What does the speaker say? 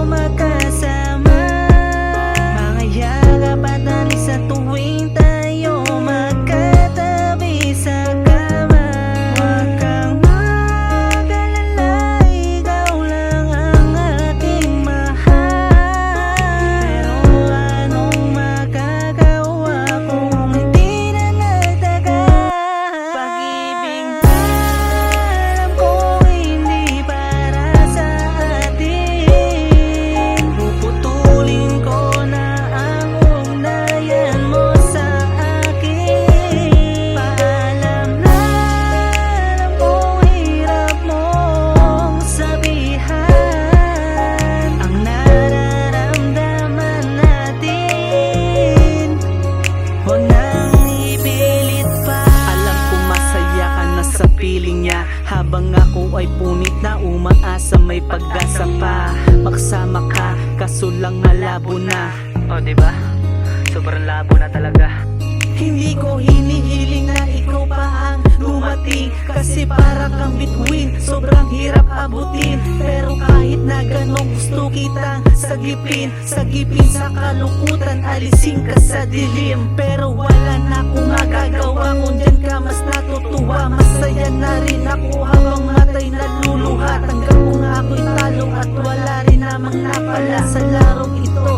magkasama. Mga yakap at alis sa tuwing tayo magkatabi sa kama. Huwag kang mag-alala, ikaw lang ang aking mahal. Pero anong magagawa kung hindi na nagtagal? Pag-ibig na alam ko hindi para sa atin. Puputulin ko na ang ugnayan mo sa akin. Paalam na alam ko hirap mong sabihan ang nararamdaman natin. Huwag nang ipilit pa. Alam ko masaya ka na sa piling niya, habang ako ay punit na umaasa may pag-asa pa. Makasama ka, kaso lang malabo na. O diba? Sobrang labo na talaga. Hindi ko hinihiling na ikaw pa ang dumating, kasi para kang bituin, sobrang hirap abutin. Pero kahit na ganong gusto kitang sagipin sa kalungkutan, alisin ka sa dilim. Pero wala na akong magagawa, kung dyan ka mas natutuwa. Masaya na rin ako habang matay naluluha. Tanggap ko nga ako'y talo at wala rin namang napala sa larong ito.